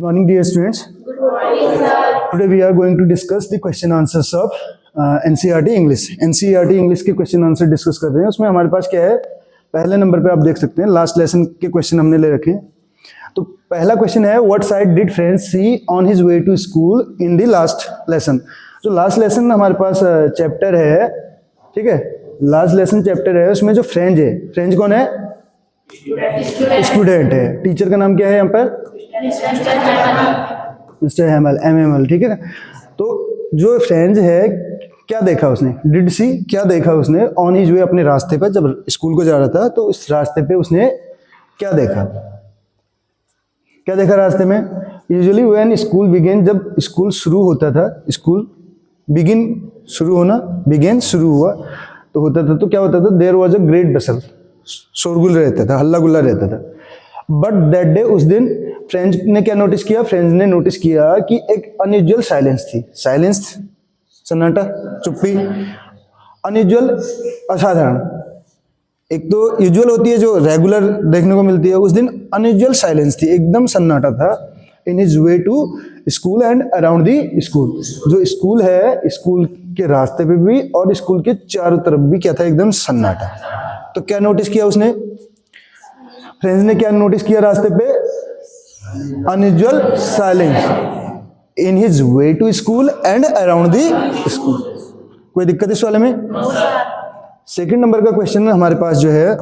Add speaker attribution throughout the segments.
Speaker 1: Good morning, dear students.
Speaker 2: Good morning, sir.
Speaker 1: Today we are going to discuss the question answers of NCERT English. NCERT English के question answer discuss कर रहे हैं. उसमें हमारे पास क्या है, पहले नंबर पे आप देख सकते हैं लास्ट लेसन के क्वेश्चन हमने ले रखे हैं. तो पहला क्वेश्चन है, what sight did Franz see on his way to school in the last lesson. जो लास्ट लेसन हमारे पास चैप्टर है, ठीक है, लास्ट लेसन चैप्टर है, उसमें जो फ्रेंच है, फ्रेंच कौन है? स्टूडेंट है. टीचर का नाम क्या है यहाँ पर? मिस्टर हैमल, MML, ठीक है ना. तो जो फ्रेंच है, क्या देखा उसने? डिड सी, क्या देखा उसने? ऑन हिज वे, अपने रास्ते पर जब स्कूल को जा रहा था तो इस रास्ते पे उसने क्या देखा? क्या देखा रास्ते में? यूजुअली व्हेन स्कूल बिगिन, जब स्कूल शुरू होता था, स्कूल बिगिन शुरू होना, बिगिन शुरू हुआ तो होता था, तो क्या होता था? देयर वाज अ ग्रेट बसल, शोरगुल रहता था, हल्ला गुल्ला रहता था. बट दैट डे, उस दिन फ्रेंच ने क्या नोटिस किया? फ्रेंच ने नोटिस किया कि एक अनयूजुअल साइलेंस थी. साइलेंस, सन्नाटा, चुप्पी. अनयूजुअल, असाधारण. एक तो यूजुअल होती है जो रेगुलर देखने को मिलती है, उस दिन अनयूजुअल साइलेंस थी, एकदम सन्नाटा था. In his way to school and around the school. जो स्कूल है, स्कूल के रास्ते पे भी और स्कूल के चारों तरफ भी क्या था? एकदम सन्नाटा. तो क्या नोटिस किया उसने? फ्रेंच ने क्या नोटिस किया रास्ते पे? Unusual silence in his way to school and around the school. कोई दिक्कत इस वाले में? सेकंड नंबर का क्वेश्चन हमारे पास जो है,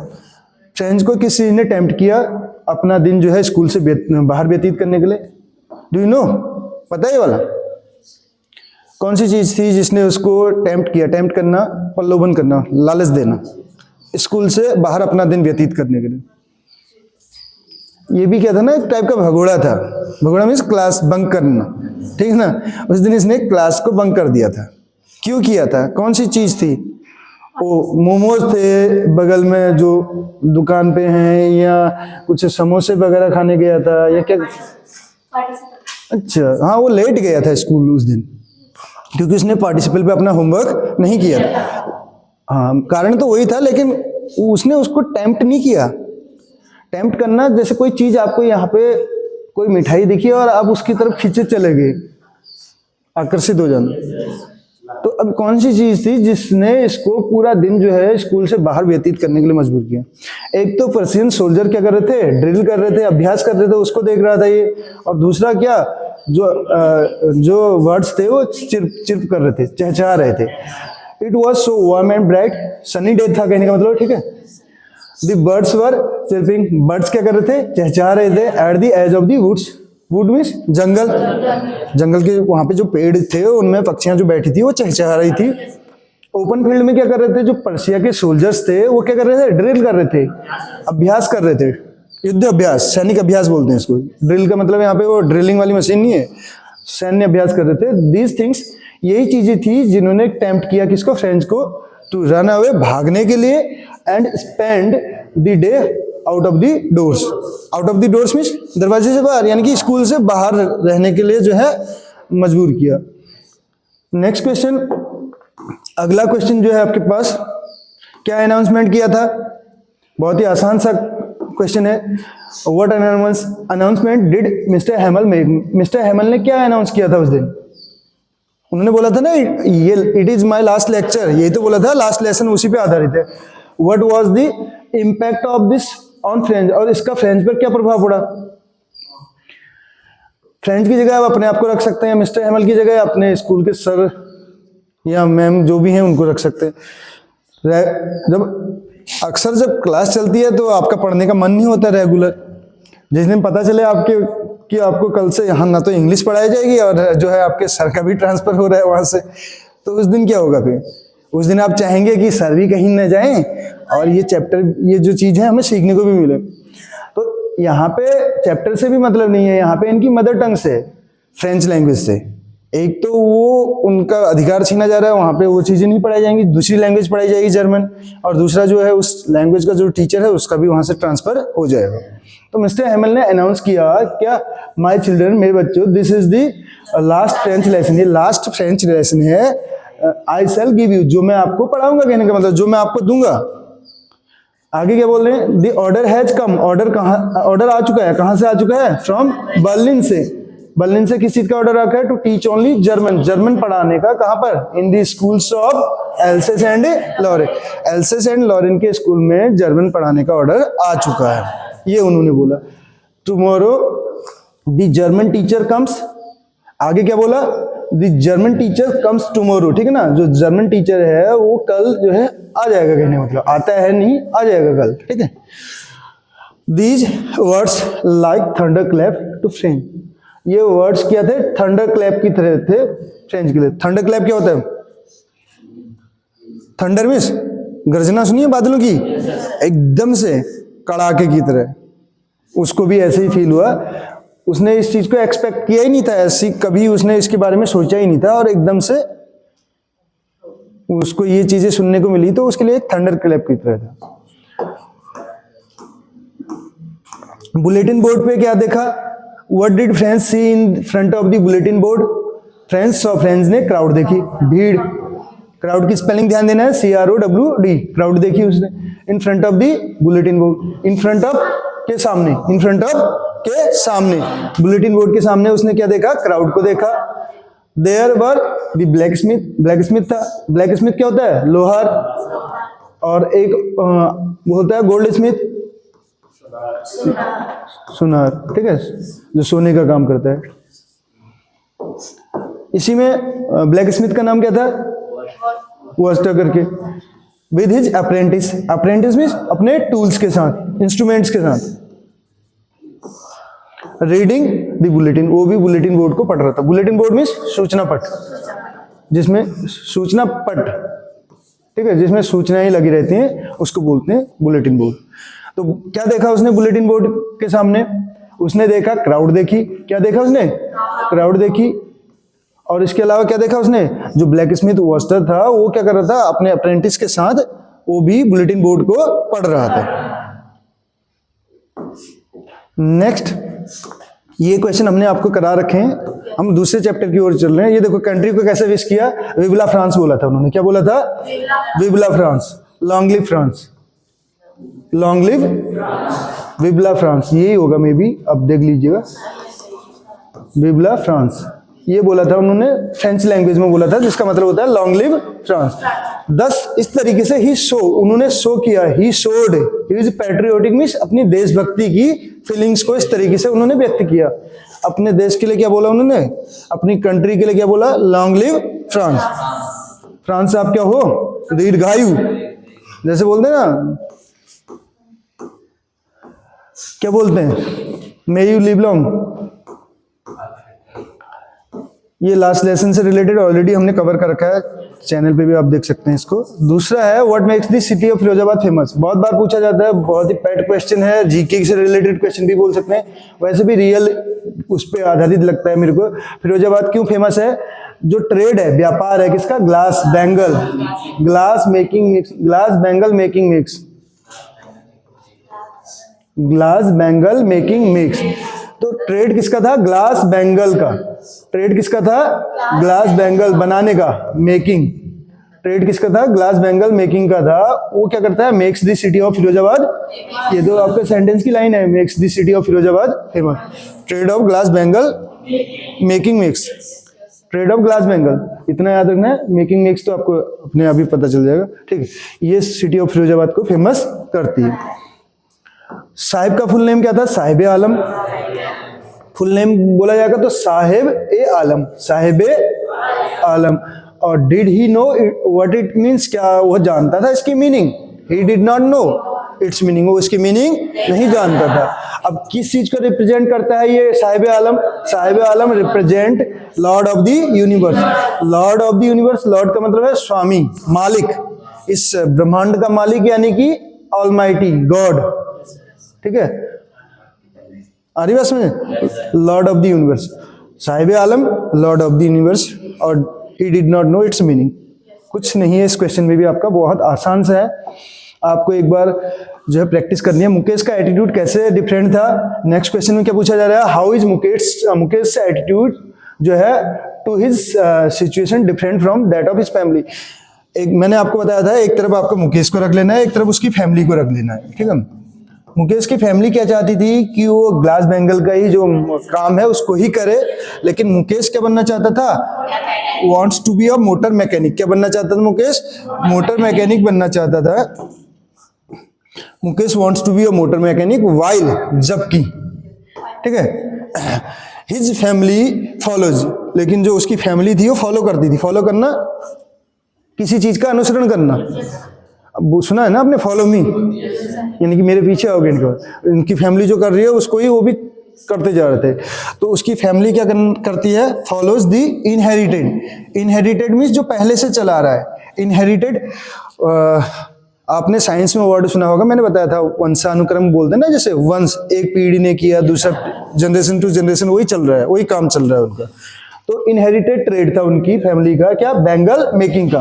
Speaker 1: फ्रेंच को किस चीज ने टेम्प्ट किया अपना दिन जो है स्कूल से बाहर व्यतीत करने के लिए? Do you know? पता है ये वाला? कौन सी चीज थी जिसने उसको टेम्प्ट किया? टेम्प्ट करना, प्रलोभन करना, लालच देना, स्कूल से बाहर अपना दिन व्यतीत करने के लिए. ये भी क्या था ना, एक टाइप का भगोड़ा था. भगोड़ा मीन्स क्लास बंक करना, ठीक है ना. उस दिन इसने क्लास को बंक कर दिया था. क्यों किया था? कौन सी चीज थी? वो मोमोज थे बगल में जो दुकान पे हैं, या कुछ समोसे वगैरह खाने गया था, या क्या? अच्छा, हाँ, वो लेट गया था स्कूल उस दिन क्योंकि उसने पार्टिसिपल पे अपना होमवर्क नहीं किया था. हाँ, कारण तो वही था, लेकिन उसने उसको टेम्प्ट नहीं किया. टेम्प्ट करना, जैसे कोई चीज आपको यहाँ पे कोई मिठाई दिखी और आप उसकी तरफ खींचे चले गए, आकर्षित हो जाना. तो अब कौन सी चीज थी जिसने इसको पूरा दिन जो है स्कूल से बाहर व्यतीत करने के लिए मजबूर किया? एक तो पर्शियन सोल्जर क्या कर रहे थे? ड्रिल कर रहे थे, अभ्यास कर रहे थे, उसको देख रहा था ये. और दूसरा क्या, जो वर्ड्स थे वो चिर्प कर रहे थे, चहचहा रहे थे. It was so warm and bright, sunny day था कहने का मतलब, ठीक है. The birds were chirping. Birds क्या कर रहे थे? चहचहा रहे थे. At the edge of the woods. Wood means जंगल. जंगल के वहां पे जो पेड़ थे उनमें पक्षियां जो बैठी थी वो चहचहा रही थी. ओपन फील्ड में क्या कर रहे थे? जो पर्शिया के सोल्जर्स थे वो क्या कर रहे थे? ड्रिल कर रहे थे, अभ्यास कर रहे थे. युद्ध अभ्यास, सैनिक अभ्यास बोलते हैं इसको. ड्रिल का मतलब यहाँ पे वो ड्रिलिंग वाली मशीन नहीं है, सैन्य अभ्यास कर रहे थे. दीज थिंग्स, यही चीजें थी जिन्होंने टेम्प्ट किया किसको? फ्रेंच को, टू रन अवे, भागने के लिए, and spend the day out of the doors. Out of the doors means दरवाजे से बाहर, यानी कि स्कूल से बाहर रहने के लिए जो है मजबूर किया. नेक्स्ट क्वेश्चन, अगला क्वेश्चन जो है आपके पास, क्या अनाउंसमेंट किया था? बहुत ही आसान सा क्वेश्चन है. What announcement did mister हैमल make? Mister हैमल ने क्या अनाउंस किया था उस दिन? उन्होंने बोला था ना, ये it is my last lecture, यही तो बोला था, लास्ट लेसन उसी पे आधारित है. What was the impact of this on French? और इसका फ्रेंच पर क्या प्रभाव पड़ा? फ्रेंच की जगह आप अपने आप को रख सकते हैं, मिस्टर हैमल की जगह अपने स्कूल के सर या मैम जो भी हैं उनको रख सकते हैं. जब अक्सर जब क्लास चलती है तो आपका पढ़ने का मन नहीं होता रेगुलर. जिस दिन पता चले आपके कि आपको कल से यहाँ ना तो इंग्लिश पढ़ाई जाएगी और जो है आपके सर का भी ट्रांसफर हो रहा है वहां से, तो उस दिन क्या होगा? फिर उस दिन आप चाहेंगे कि सर भी कहीं न जाएं और ये चैप्टर, ये जो चीज है हमें सीखने को भी मिले. तो यहाँ पे चैप्टर से भी मतलब नहीं है, यहाँ पे इनकी मदर टंग से, फ्रेंच लैंग्वेज से. एक तो वो उनका अधिकार छीना जा रहा है, वहां पे वो चीजें नहीं पढ़ाई जाएंगी, दूसरी लैंग्वेज पढ़ाई जाएगी, जर्मन. और दूसरा जो है उस लैंग्वेज का जो टीचर है उसका भी वहां से ट्रांसफर हो जाएगा. तो मिस्टर हैमल ने अनाउंस किया, क्या? माय चिल्ड्रन, मेरे बच्चों, this is the last French lesson. ये लास्ट फ्रेंच लेसन है. आई शैल गिव यू, जो मैं आपको पढ़ाऊंगा कहने का मतलब, जो मैं आपको दूंगा. आगे क्या बोल रहे हैं? The order has come. Order आ चुका है. कहां से आ चुका है? फ्रॉम बर्लिन से. बर्लिन से किस चीज का ऑर्डर रखा है? To teach only German, German पढ़ाने का। कहां पर? In the schools of Alsace and Lorraine, Alsace and Lorraine के स्कूल में जर्मन पढ़ाने का ऑर्डर आ चुका है, ये उन्होंने बोला। Tomorrow the German teacher comes, आगे क्या बोला? The German teacher comes tomorrow, ठीक है ना, जो जर्मन टीचर है वो कल जो है आ जाएगा, कहने मतलब आता है नहीं, आ जाएगा कल, ठीक है। These words like thunder clap to French, ये वर्ड्स क्या थे? थंडर क्लैप की तरह थे फ्रेंच के लिए। थंडर क्लैप क्या होता है? थंडर मीन्स गर्जना, सुनिए बादलों की, एकदम से कड़ाके की तरह। उसको भी ऐसे ही फील हुआ, उसने इस चीज को एक्सपेक्ट किया ही नहीं था, ऐसी कभी उसने इसके बारे में सोचा ही नहीं था, और एकदम से उसको ये चीजें सुनने को मिली, तो उसके लिए थंडर क्लैप की तरह था। बुलेटिन बोर्ड पे क्या देखा? What did Franz see in front of the bulletin board? Franz और फ्रेंड्स ने क्राउड देखी, भीड़। क्राउड की स्पेलिंग ध्यान देना है, CROWD, क्राउड देखी उसने। इन front of the bulletin board, in front of के सामने, इन फ्रंट ऑफ के सामने, बुलेटिन बोर्ड के सामने उसने क्या देखा? क्राउड को देखा। There were the blacksmith, blacksmith था। ब्लैक स्मिथ क्या होता है? लोहार। और एक वो होता है गोल्ड स्मिथ, सुनार, ठीक है, जो सोने का काम करता है। इसी में ब्लैक स्मिथ का नाम क्या था? वर्स्टर करके। With his apprentice, apprentice means अपने टूल्स के साथ, इंस्ट्रूमेंट्स के साथ। रीडिंग द बुलेटिन, वो भी बुलेटिन बोर्ड को पढ़ रहा था। बुलेटिन बोर्ड मीन्स सूचना पट, जिसमें सूचना पट, ठीक है, जिसमें सूचनाएं लगी रहती हैं, उसको बोलते हैं बुलेटिन बोर्ड। तो क्या देखा उसने बुलेटिन बोर्ड के सामने? उसने देखा क्राउड देखी। क्या देखा उसने? क्राउड देखी। और इसके अलावा क्या देखा उसने? जो ब्लैक स्मिथ वर्स्टर था वो क्या कर रहा था? अपने अप्रेंटिस के साथ वो भी बुलेटिन बोर्ड को पढ़ रहा था। नेक्स्ट, ये क्वेश्चन हमने आपको करा रखे हैं, हम दूसरे चैप्टर की ओर चल रहे हैं। ये देखो, कंट्री को कैसे विश किया? विव ला फ्रांस बोला था उन्होंने। क्या बोला था? विव ला France, long live France, long live विव ला फ्रांस, यही होगा मे बी, अब देख लीजिएगा। विव ला फ्रांस ये बोला था उन्होंने, फ्रेंच लैंग्वेज में बोला था, जिसका मतलब होता है लॉन्ग लिव फ्रांस। 10 इस तरीके से ही शो, उन्होंने शो किया, he showed his patriotic means अपनी देशभक्ति की फीलिंग्स को इस तरीके से उन्होंने व्यक्त किया। अपने देश के लिए क्या बोला उन्होंने? अपनी कंट्री के लिए क्या बोला? Long live France. फ्रांस आप क्या हो? दीर्घायु, जैसे बोलते हैं ना, क्या बोलते हैं? May you live long. ये लास्ट लेसन से रिलेटेड ऑलरेडी हमने कवर कर रखा है, चैनल पे भी आप देख सकते हैं इसको। दूसरा है what makes the city of Firozabad famous. बहुत बार पूछा जाता है, बहुत ही पेट क्वेश्चन है, जीके से रिलेटेड क्वेश्चन भी बोल सकते हैं, वैसे भी रियल उस पर आधारित लगता है मेरे को। फिरोजाबाद क्यों फेमस है? जो ट्रेड है, व्यापार है किसका? Glass bangle, glass making mix, glass bangle making mix, glass bangle making mix. तो ट्रेड किसका था? ग्लास बैंगल का। ट्रेड किसका था? ग्लास बैंगल बनाने का, मेकिंग। ट्रेड किसका था? ग्लास बैंगल मेकिंग का था। वो क्या करता है? Makes the city of Firozabad, ये तो आपके सेंटेंस की लाइन है, makes the city of Firozabad famous. Trade off glass bangle making mix, trade off glass bangle, इतना याद रखना है। मेकिंग मिक्स तो आपको अपने आप ही पता चल जाएगा, ठीक है। ये सिटी ऑफ फिरोजाबाद को फेमस करती है। साहिब का फुल नेम क्या था? साहिब आलम। फुल नेम बोला जाएगा तो साहिब ए आलम, साहिब ए आलम। और did he know what it means, क्या वो जानता था इसकी meaning? He did not know its meaning, वो इसकी मीनिंग नहीं जानता था। अब किस चीज को रिप्रेजेंट करता है ये साहिब आलम? साहिब आलम represent lord of the universe. Lord of the universe, lord का मतलब है स्वामी, मालिक, इस ब्रह्मांड का मालिक, यानी कि ऑलमाइटी गॉड, ठीक है। आ रही बात समझ? लॉर्ड ऑफ द यूनिवर्स, साहिब आलम, लॉर्ड ऑफ द यूनिवर्स। और he did not know its meaning, कुछ नहीं है इस क्वेश्चन में भी आपका, बहुत आसान सा है, आपको एक बार जो है प्रैक्टिस करनी है। मुकेश का एटीट्यूड कैसे डिफरेंट था? नेक्स्ट क्वेश्चन में क्या पूछा जा रहा है? हाउ इज मुकेश एटीट्यूड जो है to his situation different from that of his family. एक मैंने आपको बताया था, एक तरफ आपको मुकेश को रख लेना है, एक तरफ उसकी फैमिली को रख लेना है, ठीक है। मुकेश की फैमिली क्या चाहती थी कि वो ग्लास बैंगल का ही जो काम है उसको ही करे, लेकिन मुकेश क्या बनना चाहता था, wants to be a motor mechanic. क्या बनना चाहता था मुकेश, मोटर मैकेनिक बनना चाहता था। Mukesh wants to be a motor mechanic while, जबकि, ठीक है, हिज फैमिली फॉलोज, लेकिन जो उसकी फैमिली थी वो फॉलो करती थी। फॉलो करना, किसी चीज का अनुसरण करना। अब सुना है ना आपने, फॉलो मी, यानी कि मेरे पीछे आओगे। इनकी फैमिली जो कर रही है उसको ही वो भी करते जा रहे थे। तो उसकी फैमिली क्या करती है, फॉलोज दी इनहेरिटेड। इनहेरिटेड मीन्स जो पहले से चला रहा है। इनहेरिटेड, आपने साइंस में वर्ड सुना होगा, मैंने बताया था, वंशानुक्रम बोलते हैं ना, जैसे वंश एक पीढ़ी ने किया, दूसरा जनरेशन टू जनरेशन वही चल रहा है, वही काम चल रहा है उनका। तो इनहेरिटेड ट्रेड था उनकी फैमिली का, क्या, बैंगल मेकिंग का,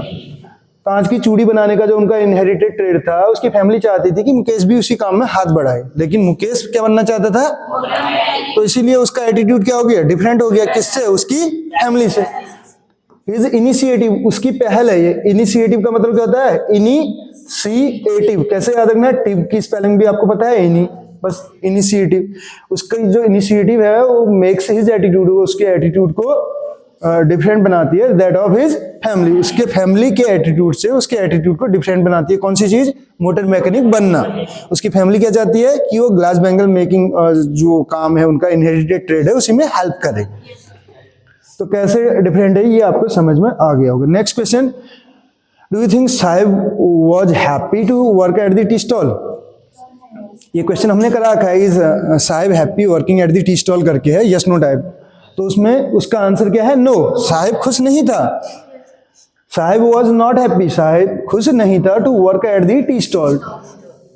Speaker 1: कांच की चूड़ी बनाने का जो उनका इनहेरिटेड ट्रेड था। उसकी फैमिली चाहती थी कि मुकेश भी उसी काम में हाथ बढ़ाए, लेकिन मुकेश क्या बनना चाहता था, तो इसीलिए उसका एटीट्यूड क्या हो गया, डिफरेंट हो गया। किससे, उसकी फैमिली से। हिज इनिशिएटिव, उसकी पहल है ये। इनिशिएटिव का मतलब क्या होता है, इनिशिएटिव। कैसे याद रखना है, टिव की स्पेलिंग भी आपको पता है, इनी, बस इनिशिएटिव। उसका जो इनिशिएटिव है वो मेक्स हिज एटीट्यूड, उसके एटीट्यूड को डिफरेंट बनाती है, दैट ऑफ हिज फैमिली। उसके फैमिली के एटीट्यूड से उसके एटीट्यूड को डिफरेंट बनाती है। कौन सी चीज, मोटर मैकेनिक बनना। उसकी फैमिली क्या चाहती है कि वो ग्लास बैंगल मेकिंग जो काम है उनका, इनहेरिटेड ट्रेड है, उसी में हेल्प करे। तो कैसे डिफरेंट है ये आपको समझ में आ गया होगा। Next question, do you think Saheb was happy to work at the tea stall? ये क्वेश्चन हमने करा रखा है, is Saheb happy working at the tea stall करके है, यस नो टाइप। तो उसमें उसका आंसर क्या है, नो। साहिब खुश नहीं था, Saheb was not happy, Saheb खुश नहीं था to work at the tea stall,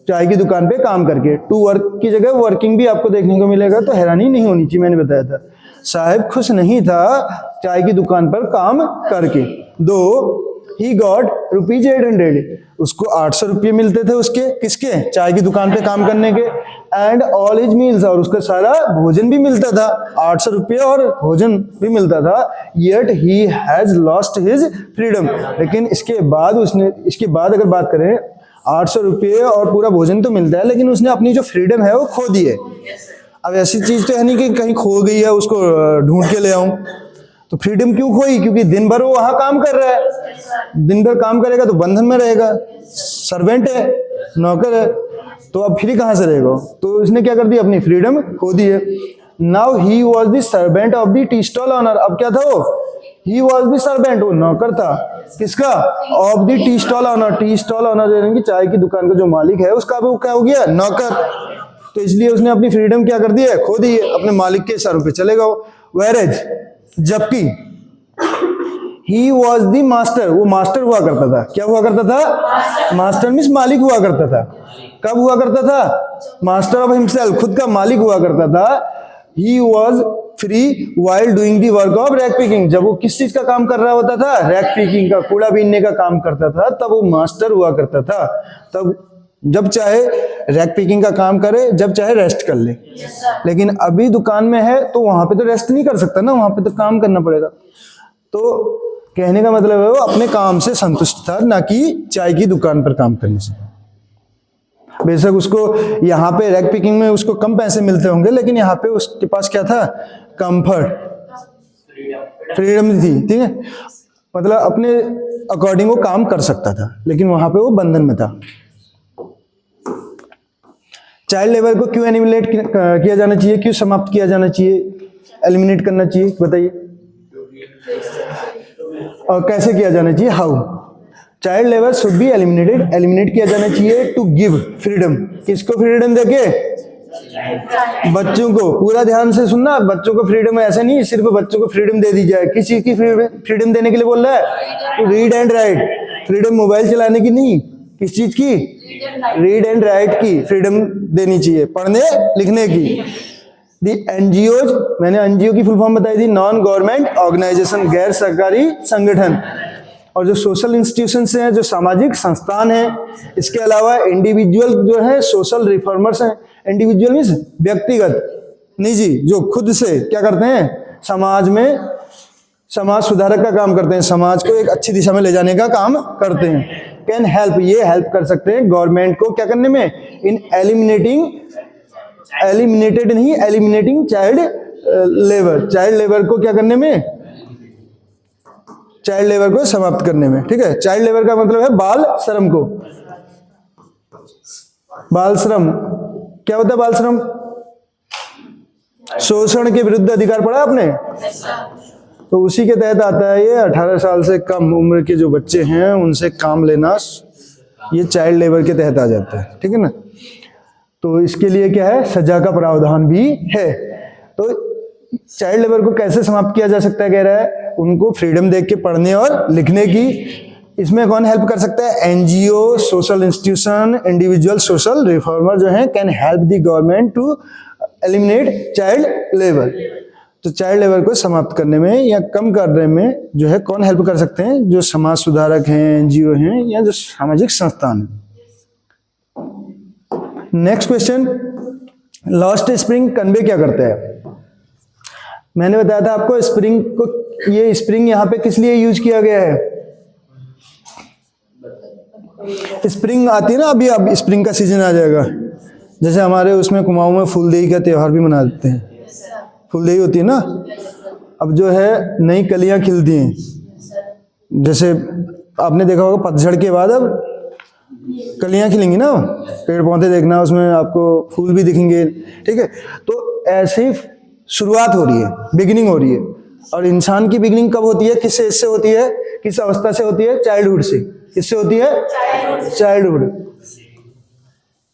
Speaker 1: चाय की दुकान पे काम करके। टू वर्क की जगह वर्किंग भी आपको देखने को मिलेगा, तो हैरानी नहीं होनी चाहिए, मैंने बताया था। साहिब खुश नहीं था चाय की दुकान पर काम करके। दो ही गॉट ₹800, उसको 800 रुपये मिलते थे उसके, किसके, चाय की दुकान पे काम करने के। एंड ऑल हिज मील्स, और उसका सारा भोजन भी मिलता था, 800 रुपये और भोजन भी मिलता था। Yet he has lost his freedom, लेकिन इसके बाद उसने, इसके बाद अगर बात करें, 800 रुपये और पूरा भोजन तो मिलता है, लेकिन उसने अपनी जो फ्रीडम है वो खो दी है। अब ऐसी चीज तो है नहीं कि कहीं खो गई है उसको ढूंढ के ले आऊं। तो फ्रीडम क्यों खोई, क्योंकि दिन भर वो वहां काम कर रहा है, दिन भर काम करेगा तो बंधन में रहेगा, सर्वेंट है, नौकर है, तो अब फ्री कहां से रहेगा। तो इसने क्या कर दी, अपनी फ्रीडम खो दी है। Now he was the servant of the tea stall owner. अब क्या था वो, ही वॉज द सर्वेंट, वो नौकर था, किसका, of the tea stall owner. Tea stall owner यानी कि चाय की दुकान का जो मालिक है उसका वो क्या हो गया, नौकर। तो इसलिए उसने अपनी फ्रीडम क्या कर दी है, खो दी है, अपने मालिक के इशारों पे चलेगा वो। वेरेज, जबकि ही वॉज द मास्टर, वो मास्टर हुआ करता था। क्या हुआ करता था, मास्टर मीन्स मालिक हुआ करता था। कब हुआ करता था, मास्टर ऑफ हिमसेल्फ, खुद का मालिक हुआ करता था। He was free while doing the work of rag picking, जब वो किस चीज का काम कर रहा होता था, रैक पिकिंग का, कूड़ा बीनने का काम करता था, तब वो मास्टर हुआ करता था। तब जब चाहे रैक पिकिंग का काम करे, जब चाहे रेस्ट कर ले। लेकिन अभी दुकान में है तो वहां पे तो रेस्ट नहीं कर सकता ना, वहां पे तो काम करना पड़ेगा। तो कहने का मतलब है वो अपने काम से संतुष्ट था, ना कि चाय की दुकान पर काम करने से। बेशक उसको यहाँ पे रैक पिकिंग में उसको कम पैसे मिलते होंगे, लेकिन यहाँ पे उसके पास क्या था, कंफर्ट, फ्रीडम थी, ठीक है, मतलब अपने अकॉर्डिंग वो काम कर सकता था, लेकिन वहां पे वो बंधन में था। चाइल्ड लेबर को क्यों एलिमिनेट किया जाना चाहिए, क्यों समाप्त किया जाना चाहिए, एलिमिनेट करना चाहिए, बताइए। और कैसे किया जाना चाहिए, how. Child labour should be eliminated, eliminate किया जाना चाहिए टू गिव फ्रीडम। किसको फ्रीडम देके, बच्चों को। पूरा ध्यान से सुनना, बच्चों को फ्रीडम है, ऐसा नहीं सिर्फ बच्चों को फ्रीडम दे दी जाए। किस चीज की फ्रीडम देने के लिए बोल रहा है, to read and write. Freedom mobile चलाने की नहीं, किस चीज की, रीड एंड राइट की फ्रीडम देनी चाहिए, पढ़ने लिखने की। दी एनजीओज, मैंने एनजीओ की फुल फॉर्म बताई थी, नॉन गवर्नमेंट ऑर्गेनाइजेशन, गैर सरकारी संगठन। और जो सोशल इंस्टीट्यूशंस हैं, जो सामाजिक संस्थान हैं, इसके अलावा इंडिविजुअल जो है सोशल रिफॉर्मर्स हैं। इंडिविजुअल मीन्स व्यक्तिगत, निजी, जो खुद से क्या करते हैं, समाज में समाज सुधारक का काम करते हैं, समाज को एक अच्छी दिशा में ले जाने का काम करते हैं। कैन हेल्प, ये हेल्प कर सकते हैं गवर्नमेंट को क्या करने में, इन एलिमिनेटिंग, एलिमिनेटेड नहीं, eliminating child labour, child labour को क्या करने में, चाइल्ड लेबर को समाप्त करने में, ठीक है। चाइल्ड लेबर का मतलब है बाल श्रम को, बाल श्रम क्या होता है, बाल श्रम शोषण के विरुद्ध अधिकार पढ़ा आपने, तो उसी के तहत आता है ये 18 साल से कम उम्र के जो बच्चे हैं उनसे काम लेना, ये चाइल्ड लेबर के तहत आ जाता है, ठीक है ना। तो इसके लिए क्या है, सजा का प्रावधान भी है। तो चाइल्ड लेबर को कैसे समाप्त किया जा सकता है, कह रहा है उनको फ्रीडम देख के पढ़ने और लिखने की। इसमें कौन हेल्प कर सकता है, NGO, social institution, individual social reformer जो है can help the government to eliminate child labour. तो चाइल्ड लेबर को समाप्त करने में या कम करने में जो है कौन हेल्प कर सकते हैं, जो समाज सुधारक हैं, एनजीओ हैं, या जो सामाजिक संस्थान है। Next question, lost spring convey क्या करता है। मैंने बताया था आपको स्प्रिंग को, ये स्प्रिंग यहां पे किस लिए यूज किया गया है, स्प्रिंग आती है ना अभी, अब स्प्रिंग का सीजन आ जाएगा। जैसे हमारे उसमें कुमाऊं में फूलदेई का त्योहार भी मनाते हैं, फूलदेई होती है ना, अब जो है नई कलियां खिलती हैं, जैसे आपने देखा होगा पतझड़ के बाद अब कलियां खिलेंगी ना, पेड़ पौधे देखना उसमें आपको फूल भी दिखेंगे, ठीक है। तो ऐसे ही शुरुआत हो रही है, बिगिनिंग हो रही है। और इंसान की बिगिनिंग कब होती है, किससे, इससे होती है, किस अवस्था से होती है, चाइल्डहुड से। किससे होती है, चाइल्डहुड।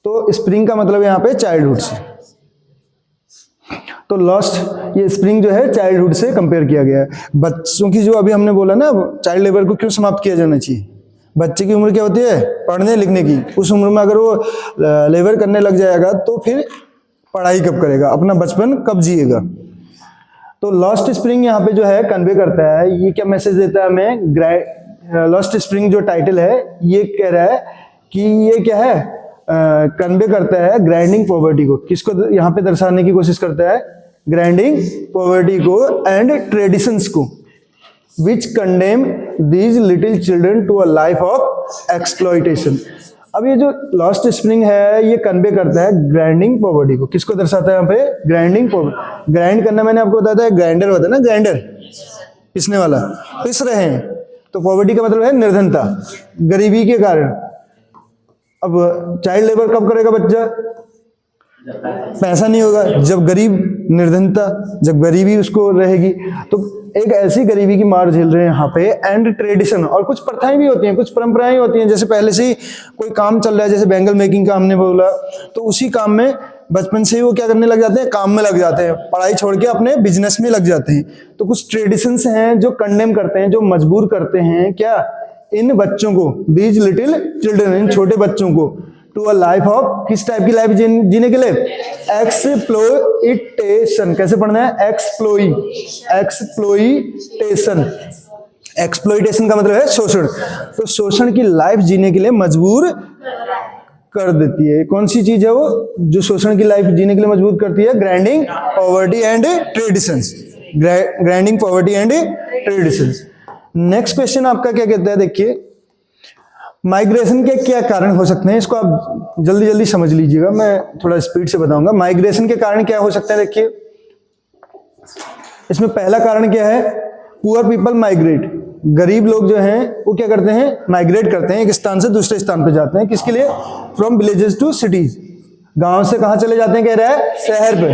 Speaker 1: तो स्प्रिंग का मतलब यहाँ पे चाइल्डहुड से। तो लॉस्ट, ये स्प्रिंग जो है चाइल्डहुड से कंपेयर किया गया है। बच्चों की जो अभी हमने बोला ना, चाइल्ड लेबर को क्यों समाप्त किया जाना चाहिए, बच्चे की उम्र क्या होती है, पढ़ने लिखने की। उस उम्र में अगर वो लेबर करने लग जाएगा तो फिर पढ़ाई कब करेगा, अपना बचपन कब जिएगा। तो लॉस्ट स्प्रिंग यहाँ पे जो है कन्वे करता है, ये क्या मैसेज देता है हमें, लॉस्ट स्प्रिंग जो टाइटल है ये कह रहा है कि ये क्या है, कन्वे करता है ग्राइंडिंग पॉवर्टी को। किसको यहाँ पे दर्शाने की कोशिश करता है, ग्राइंडिंग पॉवर्टी को एंड ट्रेडिशंस को, which condemn these little children to a life of exploitation. अब ये जो लॉस्ट स्प्रिंग है ये कन्वे करता है ग्राइंडिंग पॉवर्टी को। किसको दर्शाता है यहाँ पे, ग्राइंडिंग पॉवर्टी। ग्राइंड करना मैंने आपको बताया था, ग्राइंडर होता है ना, ग्राइंडर पिसने वाला, पिस रहे हैं। तो पॉवर्टी का मतलब है निर्धनता, गरीबी के कारण। अब चाइल्ड लेबर कब करेगा बच्चा, पैसा नहीं होगा, जब गरीब, निर्धनता, जब गरीबी उसको रहेगी। तो एक ऐसी गरीबी की मार झेल रहे हैं यहाँ पे। एंड ट्रेडिशन, और कुछ प्रथाएं भी होती हैं, कुछ परंपराएं होती हैं। जैसे पहले से ही कोई काम चल रहा है, जैसे बैंगल मेकिंग का हमने बोला, तो उसी काम में बचपन से ही वो क्या करने लग जाते हैं, काम में लग जाते हैं, पढ़ाई छोड़ के अपने बिजनेस में लग जाते हैं। तो कुछ ट्रेडिशंस हैं जो कंडेम करते हैं, जो मजबूर करते हैं क्या, इन बच्चों को, दीज लिटिल चिल्ड्रन, इन छोटे बच्चों को, टू अ लाइफ ऑफ, किस टाइप की लाइफ जीने के लिए, एक्सप्लॉइटेशन। कैसे पढ़ना है, एक्सप्लॉइटेशन। एक्सप्लॉइटेशन का मतलब है शोषण। तो शोषण की लाइफ जीने के लिए मजबूर कर देती है। कौन सी चीज है वो जो शोषण की लाइफ जीने के लिए मजबूर करती है, grinding poverty and traditions. Grinding poverty and traditions. Next question आपका क्या कहता है, देखिए माइग्रेशन के क्या कारण हो सकते हैं, इसको आप जल्दी जल्दी समझ लीजिएगा, मैं थोड़ा स्पीड से बताऊंगा। माइग्रेशन के कारण क्या हो सकते हैं, देखिए इसमें पहला कारण क्या है, पुअर पीपल माइग्रेट। गरीब लोग जो हैं वो क्या करते हैं, माइग्रेट करते हैं, एक स्थान से दूसरे स्थान पे जाते हैं। किसके लिए, फ्रॉम विलेजेस टू सिटीज। गांव से कहां चले जाते हैं, कह रहा है शहर पे।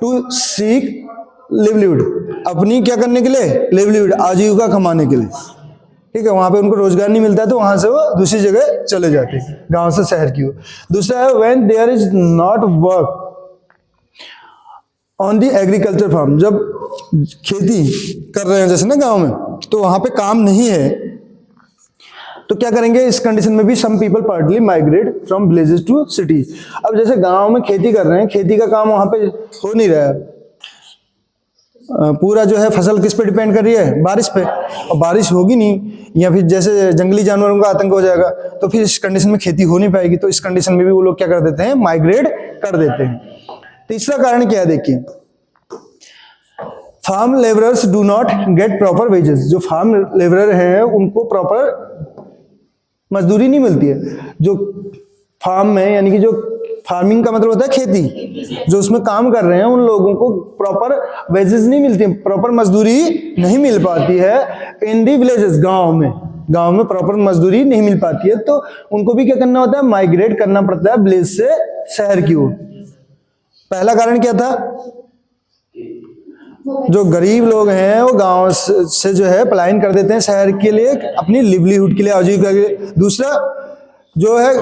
Speaker 1: टू सीक लिवलीहुड, अपनी क्या करने के लिए, लिवलीहुड, आजीविका कमाने के लिए, ठीक है। वहां पे उनको रोजगार नहीं मिलता तो वहां से वो दूसरी जगह चले जाते हैं, गांव से शहर की ओर। दूसरा है when there is not work on the agriculture farm, जब खेती कर रहे हैं जैसे ना गांव में, तो वहां पे काम नहीं है, तो क्या करेंगे, इस कंडीशन में भी some people partly migrate from villages to cities. अब जैसे गांव में खेती कर रहे हैं, खेती का काम वहां पे हो नहीं रहा है, पूरा जो है फसल किस पे डिपेंड कर रही है, बारिश पे, और बारिश होगी नहीं, या फिर जैसे जंगली जानवरों का आतंक हो जाएगा, तो फिर इस कंडीशन में खेती हो नहीं पाएगी। तो इस कंडीशन में भी वो लोग क्या कर देते हैं, माइग्रेट कर देते हैं। तीसरा कारण क्या है, देखिए farm labourers do not get proper wages. जो फार्म लेबरर हैं उनको प्रॉपर मजदूरी नहीं मिलती है। जो फार्म में, यानी कि जो फार्मिंग का मतलब होता है खेती, जो उसमें काम कर रहे हैं उन लोगों को प्रॉपर वेजेस नहीं मिलती, प्रॉपर मजदूरी नहीं मिल पाती है इन दी विलेजेस, गांव में प्रॉपर मजदूरी नहीं मिल पाती है, तो उनको भी क्या करना होता है, माइग्रेट करना पड़ता है विलेज से शहर की ओर। पहला कारण क्या था, जो गरीब लोग हैं वो गांव से जो है पलायन कर देते हैं शहर के लिए, अपनी लिवलीहुड के लिए, आजीविका के लिए। दूसरा जो है,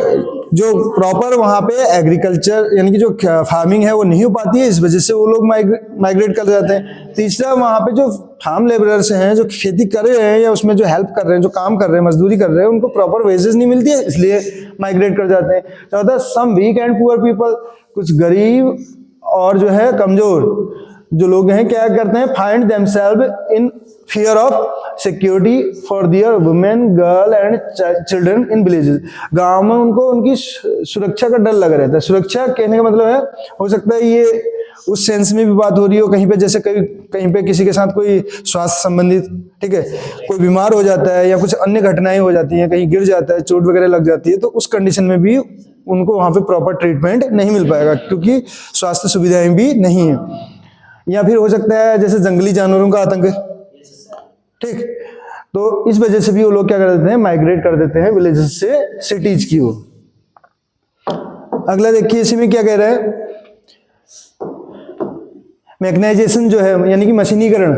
Speaker 1: जो प्रॉपर वहां पे एग्रीकल्चर यानी कि जो फार्मिंग है वो नहीं हो पाती है, इस वजह से वो लोग माइग्रेट कर जाते हैं। तीसरा, वहां पे जो फार्म लेबरर्स हैं, जो खेती कर रहे हैं या उसमें जो हेल्प कर रहे हैं, जो काम कर रहे हैं, मजदूरी कर रहे हैं, उनको प्रॉपर वेजेस नहीं मिलती है, इसलिए माइग्रेट कर जाते हैं। चौथा, सम वीक एंड पुअर पीपल, कुछ गरीब और जो है कमजोर जो लोग हैं क्या करते हैं, find themselves in fear of security for their women, girl and children in villages. गांव में उनको उनकी सुरक्षा का डर लगा रहता है। सुरक्षा कहने का मतलब है, हो सकता है ये उस सेंस में भी बात हो रही हो कहीं पे, जैसे कहीं पे किसी के साथ कोई स्वास्थ्य संबंधित, ठीक है, कोई बीमार हो जाता है या कुछ अन्य घटनाएं हो जाती हैं, कहीं गिर जाता है, चोट वगैरह लग जाती है, तो उस कंडीशन में भी उनको वहां पे प्रॉपर ट्रीटमेंट नहीं मिल पाएगा क्योंकि स्वास्थ्य सुविधाएं भी नहीं है। या फिर हो सकता है जैसे जंगली जानवरों का आतंक, ठीक, तो इस वजह से भी वो लोग क्या कर देते हैं, माइग्रेट कर देते हैं विलेजेस से सिटीज की ओर। अगला देखिए, इसी में क्या कह रहा है, मैकेनाइजेशन जो है यानी कि मशीनीकरण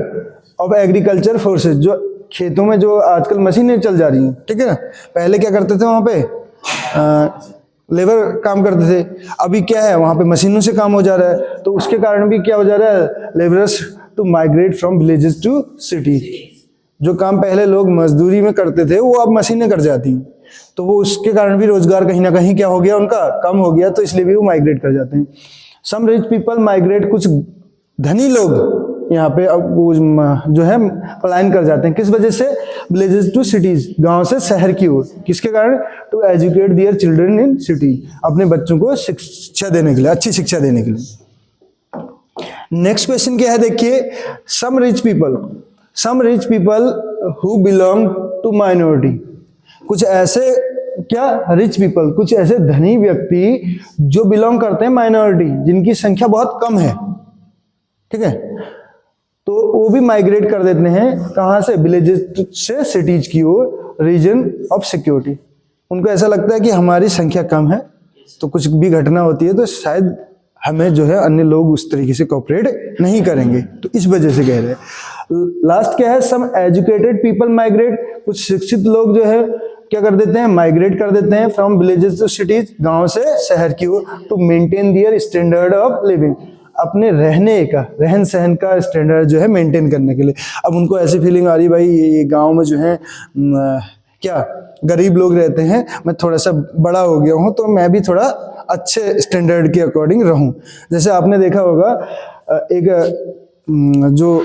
Speaker 1: ऑफ एग्रीकल्चर फोर्सेज, जो खेतों में जो आजकल मशीनें चल जा रही हैं, ठीक है ना, पहले क्या करते थे वहां पे लेबर काम करते थे, अभी क्या है वहां पे मशीनों से काम हो जा रहा है, तो उसके कारण भी क्या हो जा रहा है, labourers to migrate from villages to city. जो काम पहले लोग मजदूरी में करते थे वो अब मशीनें कर जाती हैं, तो वो उसके कारण भी रोजगार कहीं ना कहीं क्या हो गया, उनका कम हो गया, तो इसलिए भी वो माइग्रेट कर जाते हैं। सम रिच पीपल माइग्रेट, कुछ धनी लोग यहाँ पे अब वो जो है पलायन कर जाते हैं, किस वजह से, विलेजेस टू सिटीज, गांव से शहर की ओर, किसके कारण, to educate their children in city, अपने बच्चों को शिक्षा देने के लिए, अच्छी शिक्षा देने के लिए। नेक्स्ट क्वेश्चन क्या है देखिए, some rich people who belong to minority, कुछ ऐसे क्या रिच पीपल, कुछ ऐसे धनी व्यक्ति जो बिलोंग करते हैं माइनॉरिटी, जिनकी संख्या बहुत कम है, ठीक है, तो वो भी माइग्रेट कर देते हैं कहां से, विलेजेस से सिटीज की ओर, रीजन ऑफ सिक्योरिटी। उनको ऐसा लगता है कि हमारी संख्या कम है, तो कुछ भी घटना होती है तो शायद हमें जो है अन्य लोग उस तरीके से कोऑपरेट नहीं करेंगे, तो इस वजह से कह रहे हैं। लास्ट क्या है, सम एजुकेटेड पीपल माइग्रेट, कुछ शिक्षित लोग जो है क्या कर देते हैं, माइग्रेट कर देते हैं फ्रॉम विलेजेस टू सिटीज, गांव से शहर की ओर, to maintain their standard of living, अपने रहने का, रहन सहन का स्टैंडर्ड जो है मेंटेन करने के लिए। अब उनको ऐसी फीलिंग आ रही, भाई ये गांव में जो है क्या गरीब लोग रहते हैं, मैं थोड़ा सा बड़ा हो गया हूं, तो मैं भी थोड़ा अच्छे स्टैंडर्ड के अकॉर्डिंग रहूं। जैसे आपने देखा होगा एक जो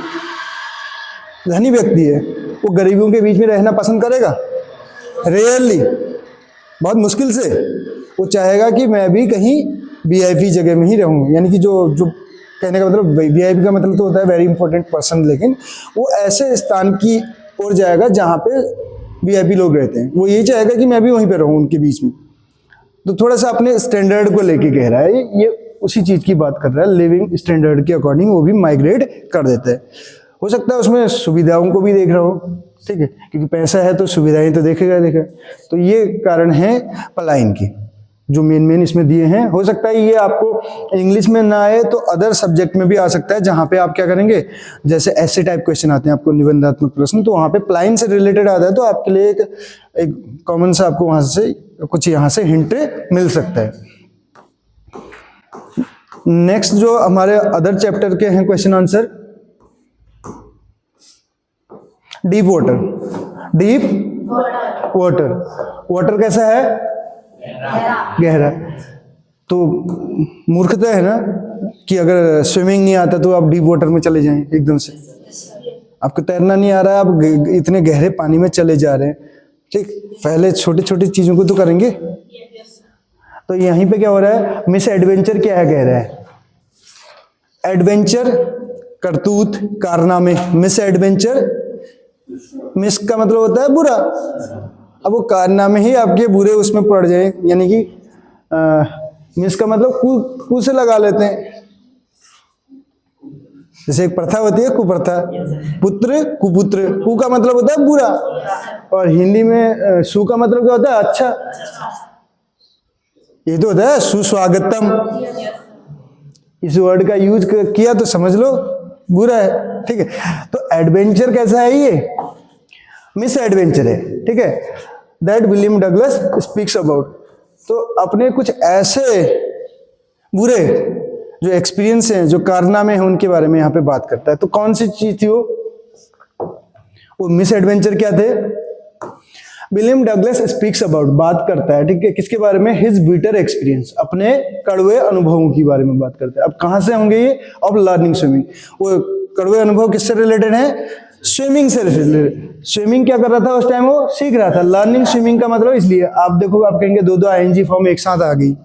Speaker 1: धनी व्यक्ति है वो गरीबों के बीच में रहना पसंद करेगा, रेयरली, बहुत मुश्किल से वो चाहेगा कि मैं भी कहीं वीआईपी जगह में ही रहूं, यानी कि जो कहने का मतलब, वीआईपी का मतलब तो होता है वेरी इंपॉर्टेंट पर्सन, लेकिन वो ऐसे स्थान की ओर जाएगा जहां पे वीआईपी लोग रहते हैं, वो यही चाहेगा कि मैं भी वहीं पे रहूं उनके बीच में। तो थोड़ा सा अपने स्टैंडर्ड को लेके कह रहा है, ये उसी चीज की बात कर रहा है, लिविंग स्टैंडर्ड के अकॉर्डिंग वो भी माइग्रेट कर देता है। हो सकता है उसमें सुविधाओं को भी देख रहा हो, ठीक है, क्योंकि पैसा है तो सुविधाएं तो देखेगा। तो ये कारण है पलायन की, जो मेन इसमें दिए हैं। हो सकता है ये आपको इंग्लिश में ना आए तो अदर सब्जेक्ट में भी आ सकता है, जहां पे आप क्या करेंगे, जैसे ऐसे टाइप क्वेश्चन आते हैं आपको निबंधात्मक प्रश्न, तो वहां पे पलायन से रिलेटेड आता है, तो आपके लिए एक कॉमन सा आपको वहां से कुछ यहाँ से हिंट मिल सकता है। नेक्स्ट जो हमारे अदर चैप्टर के हैं क्वेश्चन आंसर, डीप वाटर कैसा है, गहरा। तो मूर्खता है ना कि अगर स्विमिंग नहीं आता तो आप डीप वाटर में चले जाएं एकदम से, आपको तैरना नहीं आ रहा है, आप इतने गहरे पानी में चले जा रहे हैं, ठीक, पहले छोटी छोटी चीजों को तो करेंगे। तो यहीं पे क्या हो रहा है, मिस एडवेंचर क्या है, कह रहा है एडवेंचर करतूत कारनामे, मिस एडवेंचर, मिस का मतलब होता है बुरा, अब वो कारनामे ही आपके बुरे उसमें पड़ जाए, यानी कि मिस का मतलब कु से लगा लेते हैं, जैसे एक प्रथा होती है कुप्रथा, पुत्र कुपुत्र, कु का मतलब होता है बुरा, और हिंदी में सु का मतलब क्या होता है अच्छा। ये तो होता है सुस्वागतम, इस वर्ड का यूज किया तो समझ लो बुरा है, ठीक है। तो एडवेंचर कैसा है, ये मिस एडवेंचर है, ठीक है। That William Douglas speaks about, तो अपने कुछ ऐसे बुरे जो एक्सपीरियंस हैं, जो कारनामे हैं, उनके बारे में यहाँ पे बात करता है। तो कौन सी चीज थी वो मिस एडवेंचर क्या थे? विलियम डगलस स्पीक्स अबाउट, बात करता है, ठीक है, किसके बारे में? हिज बिटर एक्सपीरियंस, अपने कड़वे अनुभवों के बारे में बात करता है। अब कहां से होंगे ये? Of learning swimming. वो कड़वे अनुभव किससे रिलेटेड है? स्विमिंग से रिलेटेड। स्विमिंग क्या कर रहा था उस टाइम? वो सीख रहा था। लर्निंग स्विमिंग का मतलब इसलिए आप देखो, आप कहेंगे दो दो आईएनजी फॉर्म एक साथ आ गई,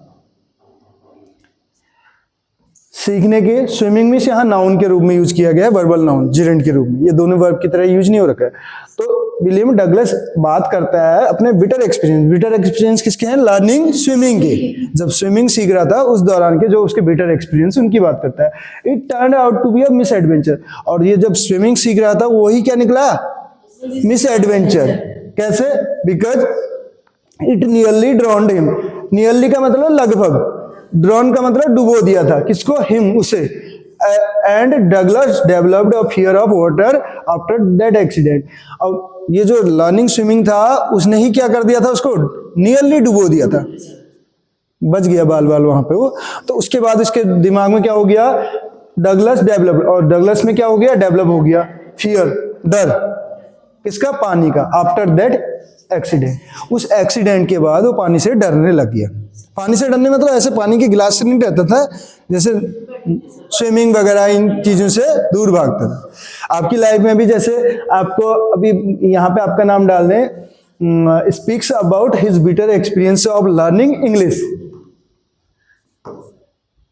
Speaker 1: सीखने के। स्विमिंग में यहाँ नाउन के रूप में यूज किया गया है, वर्बल नाउन, जिरेंट के रूप में, ये दोनों वर्ब की तरह यूज नहीं हो रखा है। तो विलियम डगलस बात करता है अपने बिटर एक्सपीरियंस। बिटर एक्सपीरियंस किसके हैं? लर्निंग स्विमिंग के। जब स्विमिंग सीख रहा था उस दौरान के जो उसके बिटर एक्सपीरियंस, उनकी बात करता है। It turned out to be a misadventure, और ये जब स्विमिंग सीख रहा था वही क्या निकला? Misadventure. कैसे? Because it nearly drowned him. Nearly का मतलब लगभग, ड्रॉन का मतलब डुबो दिया था। किसको? हिम, उसे। And Douglas developed a fear of water after that accident. अब ये जो लर्निंग स्विमिंग था, उसने ही क्या कर दिया था? उसको नियरली डुबो दिया था, बच गया बाल बाल वहां पे वो। तो उसके बाद उसके दिमाग में क्या हो गया? डगलस डेवलप, और डगलस में क्या हो गया? डेवलप हो गया फियर, डर। किसका? पानी का। आफ्टर दैट एक्सीडेंट, उस एक्सीडेंट के बाद वो पानी से डरने लग गया। पानी से डरने मतलब ऐसे पानी के गिलास से नहीं डरता था, जैसे स्विमिंग वगैरह इन चीजों से दूर भागता था। आपकी लाइफ में भी जैसे आपको अभी यहाँ पे आपका नाम डाल दें, speaks about his bitter experience of learning English.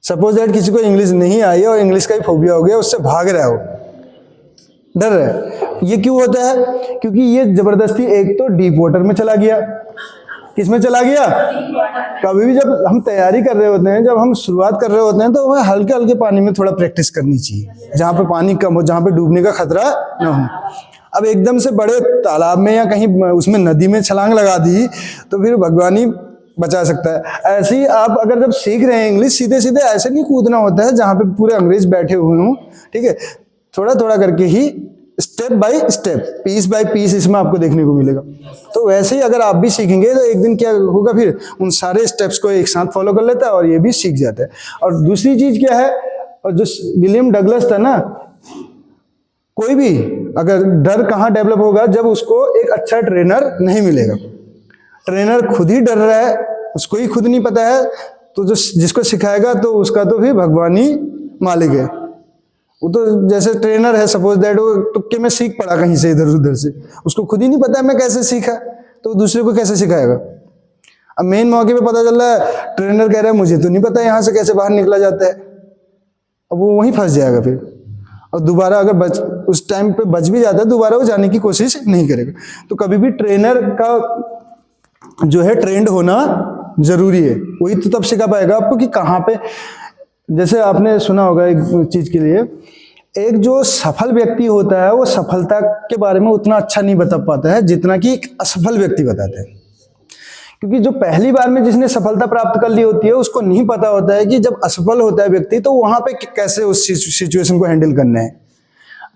Speaker 1: Suppose that किसी को इंग्लिश नहीं आई और इंग्लिश का ही फोबिया हो गया, उससे भाग रहा है, वो डर रहा है। ये क्यों होता है? क्योंकि ये जबरदस्ती एक तो डीप वाटर में चला गया। किसमें चला गया? कभी भी जब हम तैयारी कर रहे होते हैं, जब हम शुरुआत कर रहे होते हैं, तो हमें हल्के हल्के पानी में थोड़ा प्रैक्टिस करनी चाहिए, जहाँ पे पानी कम हो, जहाँ पे डूबने का खतरा न हो। अब एकदम से बड़े तालाब में या कहीं उसमें नदी में छलांग लगा दी तो फिर भगवान ही बचा सकता है। ऐसे ही आप अगर जब सीख रहे हैं इंग्लिश, सीधे सीधे ऐसे नहीं कूदना होता है जहाँ पे पूरे अंग्रेज बैठे हुए हों, ठीक है। थोड़ा थोड़ा करके ही, step by step, piece by piece इसमें आपको देखने को मिलेगा। तो वैसे ही अगर आप भी सीखेंगे तो एक दिन क्या होगा, फिर उन सारे स्टेप्स को एक साथ फॉलो कर लेता है और ये भी सीख जाता है। और दूसरी चीज क्या है, और जो विलियम डगलस था ना, कोई भी अगर डर कहाँ डेवलप होगा? जब उसको एक अच्छा ट्रेनर नहीं मिलेगा। ट्रेनर खुद ही डर रहा है, उसको ही खुद नहीं पता है, तो जो जिसको सिखाएगा तो उसका तो फिर भगवान ही मालिक है। वो तो जैसे ट्रेनर है, सपोज दैट वो तुक्के में सीख पड़ा कहीं से इधर उधर से, उसको खुद ही नहीं पता है मैं कैसे सीखा, तो दूसरे को कैसे सिखाएगा? अब मेन मौके पे पता चल रहा है, ट्रेनर कह रहा है मुझे तो नहीं पता यहाँ से कैसे बाहर निकला जाता है। अब वो वहीं फंस जाएगा फिर, और दोबारा अगर उस टाइम पे बच भी जाता है, दोबारा वो जाने की कोशिश नहीं करेगा। तो कभी भी ट्रेनर का जो है ट्रेंड होना जरूरी है, वही तो तब सिखा पाएगा आपको कि कहाँ पे। जैसे आपने सुना होगा एक चीज के लिए, एक जो सफल व्यक्ति होता है वो सफलता के बारे में उतना अच्छा नहीं बता पाता है जितना कि एक असफल व्यक्ति बताता है। क्योंकि जो पहली बार में जिसने सफलता प्राप्त कर ली होती है, उसको नहीं पता होता है कि जब असफल होता है व्यक्ति तो वहां पे कैसे उस सिचुएशन को हैंडल करना है।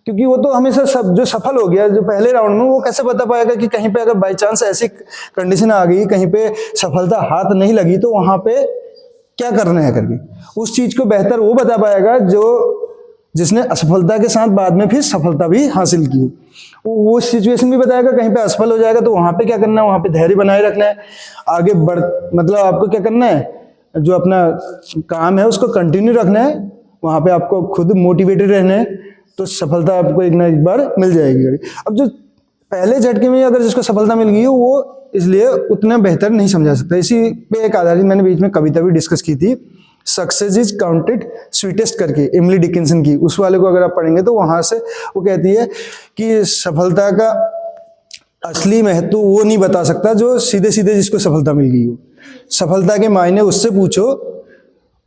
Speaker 1: क्योंकि वो तो हमेशा जो सफल हो गया जो पहले राउंड में, वो कैसे बता पाएगा कि कहीं पे अगर बाई चांस ऐसी कंडीशन आ गई, कहीं पे सफलता हाथ नहीं लगी, तो वहां पे क्या करना है करके। उस चीज को बेहतर वो बता पाएगा जो जिसने असफलता के साथ बाद में फिर सफलता भी हासिल की। वो सिचुएशन भी बताएगा, कहीं पे असफल हो जाएगा तो वहां पे क्या करना है, वहां पे धैर्य बनाए रखना है, आगे बढ़, मतलब आपको क्या करना है, जो अपना काम है उसको कंटिन्यू रखना है, वहां पे आपको खुद मोटिवेटेड रहना है, तो सफलता आपको एक ना एक बार मिल जाएगी। अब जो पहले झटके में अगर जिसको सफलता मिल गई है, वो इसलिए उतना बेहतर नहीं समझा सकता। इसी पे एक आधारित मैंने बीच में कविता भी डिस्कस की थी, सक्सेस इज काउंटेड स्वीटेस्ट करके, एमिली डिकिंसन की। उस वाले को अगर आप पढ़ेंगे तो वहां से वो कहती है कि सफलता का असली महत्व वो नहीं बता सकता जो सीधे सीधे जिसको सफलता मिल गई हो। सफलता के मायने उससे पूछो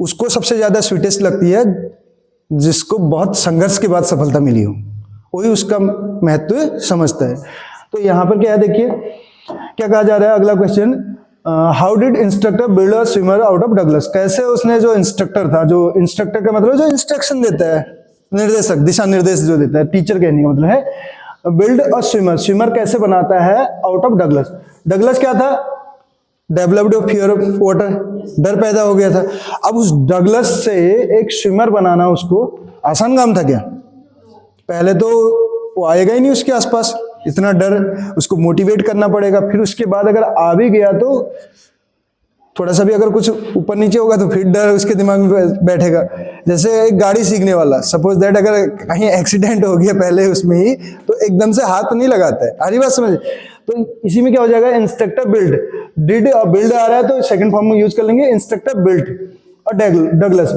Speaker 1: उसको सबसे ज्यादा स्वीटेस्ट लगती है जिसको बहुत संघर्ष के बाद सफलता मिली हो, वही उसका महत्व समझता है। तो यहाँ पर क्या है देखिए, क्या कहा जा रहा है अगला question, how did instructor build a swimmer out of Douglas. कैसे उसने, जो इंस्ट्रक्टर था, जो इंस्ट्रक्टर का मतलब जो इंस्ट्रक्शन देता है, निर्देशक, दिशा निर्देश जो देता है, टीचर कहने का मतलब है, बिल्ड अ स्विमर, स्विमर कैसे बनाता है आउट ऑफ डगलस। डगलस क्या था, डेवलप्ड फियर ऑफ वाटर, डर पैदा हो गया था। अब उस डगलस से एक स्विमर बनाना उसको आसान काम था क्या? पहले तो वो आएगा ही नहीं उसके आसपास, इतना डर, उसको मोटिवेट करना पड़ेगा। फिर उसके बाद अगर आ भी गया तो थोड़ा सा भी अगर कुछ ऊपर नीचे होगा तो फिर डर उसके दिमाग में बैठेगा। जैसे एक गाड़ी सीखने वाला, सपोज दैट अगर कहीं एक्सीडेंट हो गया पहले उसमें ही, तो एकदम से हाथ नहीं लगाता है, हरी बात समझ। तो इसी में क्या हो जाएगा, इंस्ट्रक्टर बिल्ड, डिड बिल्ड आ रहा है तो सेकंड फॉर्म में यूज कर लेंगे, इंस्ट्रक्टर बिल्ड और डगलस